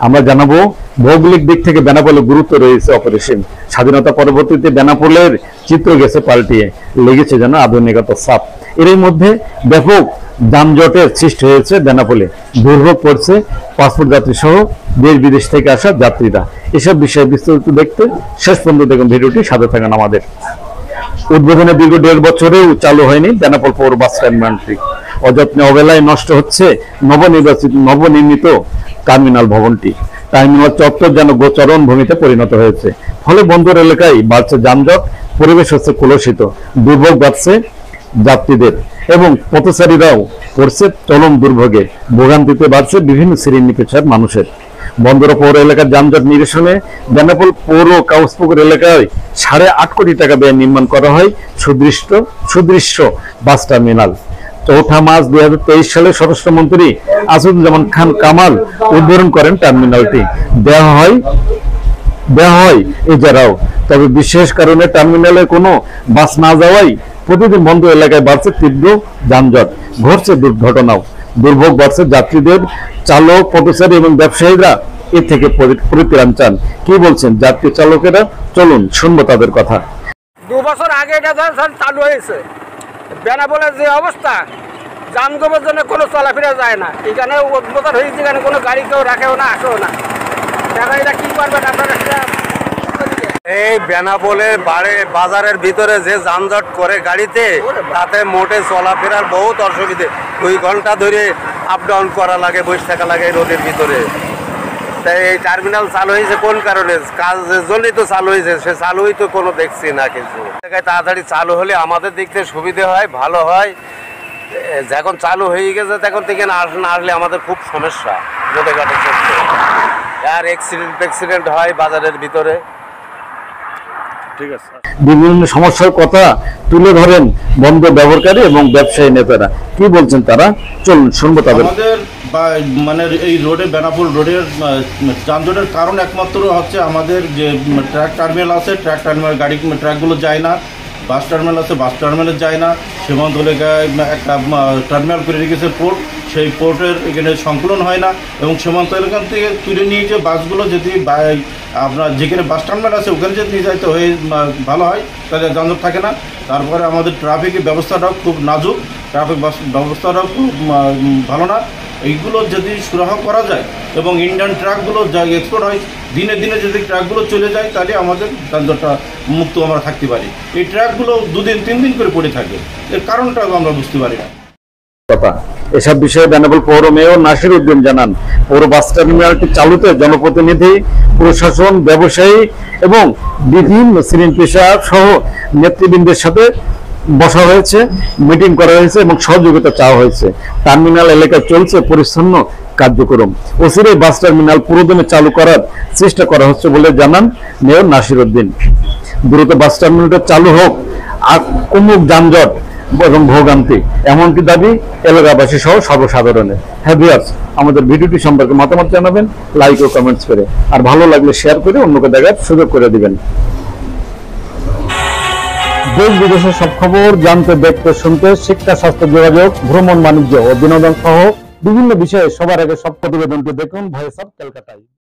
আমরা জানাবো ভৌগোলিক দিক থেকে বেনাপোলের গুরুত্ব রয়েছে অপরিসীম। স্বাধীনতা পরবর্তীতে বেনাপোলের চিত্র গেছে পাল্টিয়ে, লেগেছে যেন আধুনিকতার ছাপ। এর মধ্যে ব্যাপক যানজটের সৃষ্টি হয়েছে বেনাপোলে, দুর্ভোগ পড়ছে পাসপোর্ট যাত্রী সহ দেশ বিদেশ থেকে আসা যাত্রীরা। এসব বিষয়ে বিস্তারিত দেখতে শেষ পর্যন্ত দেখুন ভিডিওটি, সাথে থাকুন আমাদের। উদ্বোধনে দীর্ঘ 1.5 বছরেও চালু হয়নি বেনাপোল পৌর বাস টার্মিনালটি। অযত্নে অবহেলায় নষ্ট হচ্ছে নবনির্মিত টার্মিনাল ভবনটি। টার্মিনাল চত্বর যেন গোচরণ ভূমিতে পরিণত হয়েছে। ফলে বন্দর এলাকায় বাড়ছে যানজট, পরিবেশ হচ্ছে কলুষিত, দুর্ভোগ বাড়ছে যাত্রীদের এবং পথচারীরাও পড়ছে চরম দুর্ভোগে। ভোগান্তিতে বাড়ছে বিভিন্ন শ্রেণী পেশার মানুষের। বন্দর পৌর এলাকার যানজট নিরসনে বেনাপোল পৌর কাউসপুকুর এলাকায় 8.5 কোটি টাকা ব্যয় নির্মাণ করা হয় সুদৃশ্য বাস টার্মিনাল। 4 মার্চ 2023 সালে স্বরাষ্ট্রমন্ত্রী আসাদুজ্জামান খান কামাল উদ্বোধন করেন টার্মিনালটি। দেওয়া হয় এছাড়াও, তবে বিশেষ কারণে টার্মিনালে কোনো বাস না যাওয়ায় প্রতিদিন বন্দর এলাকায় বাড়ছে তীব্র যানজট, ঘটছে দুর্ঘটনাও, দুর্ভোগ বাড়ছে যাত্রীদের। চালক, পথচারী এবং ব্যবসায়ীরা এ থেকে পরিত্রাণ চান। কি বলছেন যাত্রী চালকেরা, চলুন শুনবো তাদের কথা। 2 বছর আগে এটা চালু হয়েছে। বেনাপোলের যে অবস্থা, যানজটের জন্য কোনো চলাফেরা যায় না। এখানে উদ্বোধন হয়েছে, এখানে কোনো গাড়ি কেউ রাখেও না, আসেও না। দেখা এটা কি করবেন আপনারা? এই বেনাপোলের বাজারের ভিতরে যে যানজট করে গাড়িতে, তাতে মোটে চলাফেরার বহুত অসুবিধে। 2 ঘন্টা ধরে আপ ডাউন করা লাগে, বসে থাকা লাগে রোদের ভিতরে। তাই এই টার্মিনাল চালু হয়েছে কোন কারণে? কাজের জন্যই তো চালু হয়েছে, সে চালুই তো কোনো দেখছি না কিছু। তাড়াতাড়ি চালু হলে আমাদের দিক থেকে সুবিধে হয়, ভালো হয়। যখন চালু হয়ে গেছে তখন থেকে না আসলে আমাদের খুব সমস্যা, রোদে ঘাটে চলছে। আর অ্যাক্সিডেন্ট হয় বাজারের ভিতরে। বিভিন্ন সমস্যার কথা তুলে ধরেন বন্দর ব্যবহারকারী এবং ব্যবসায়ী নেতারা। কি বলছেন তারা, চলুন শুনবো তাদের। আমাদের মানে এই রোডে, বেনাপোল রোডের যানজটের কারণ একমাত্র হচ্ছে আমাদের যে ট্রাক টার্মিনাল আছে, ট্রাক টার্মিনাল গাড়ি ট্রাকগুলো যায় না। বাস টার্মিনাল আছে, বাস টার্মিনালে যায় না। সীমান্ত এলাকায় একটা টার্মিনাল করে রেখেছে পোর্ট, সেই পোর্টের এখানে সংকুলন হয় না। এবং সীমান্ত এলাকা থেকে তুলে নিয়ে যে বাসগুলো যদি আপনার যেখানে বাস টার্মিনাল আছে ওখানে যদি নিয়ে যাইতে হয়ে ভালো হয়, তাহলে যানজট থাকে না। তারপরে আমাদের ট্রাফিকের ব্যবস্থাটাও খুব নাজুক, ট্রাফিক ব্যবস্থাটাও খুব ভালো না। এইগুলো যদি সুরাহা করা যায় এবং ইন্ডিয়ান ট্রাকগুলো যা এক্সপোর্ট হয়, দিনে দিনে যদি ট্রাকগুলো চলে যায়, তাহলে আমাদের যানজটটা মুক্ত আমরা থাকতে পারি। এই ট্রাকগুলো 2 দিন 3 দিন করে পড়ে থাকে, এর কারণটা আমরা বুঝতে পারি না। এসব বিষয়ে বেনাপোল পৌর মেয়র নাসির উদ্দিন জানান, পৌর বাস টার্মিনালটি চালুতে জনপ্রতিনিধি, প্রশাসন, ব্যবসায়ী এবং বিভিন্ন শ্রেণী পেশা সহ নেতৃবৃন্দের সাথে বসা হয়েছে, মিটিং করা হয়েছে এবং সহযোগিতা চাওয়া হয়েছে। টার্মিনাল এলাকায় চলছে পরিচ্ছন্ন কার্যক্রম। অচিরেই বাস টার্মিনাল পুরোদমে চালু করার চেষ্টা করা হচ্ছে বলে জানান মেয়র নাসির উদ্দিন। দ্রুত বাস টার্মিনালটা চালু হোক, আর কমুক যানজট এবং ভোগান্তি, এমনকি দাবি এলাকাবাসী সহ সর্বসাধারণের। হ্যাঁ ভিউয়ার্স, আমাদের ভিডিওটি সম্পর্কে মতামত জানাবেন লাইক ও কমেন্টস করে, আর ভালো লাগলে শেয়ার করে অন্যকে দেখার সুযোগ করে দিবেন। দেশ বিদেশের সব খবর জানতে, দেখতে, শুনতে, শিক্ষা, স্বাস্থ্য, যোগাযোগ, ভ্রমণ, বাণিজ্য ও বিনোদন সহ বিভিন্ন বিষয়ে সবার আগে সব প্রতিবেদনটি দেখুন ভয়েস অফ ক্যালকাটায়।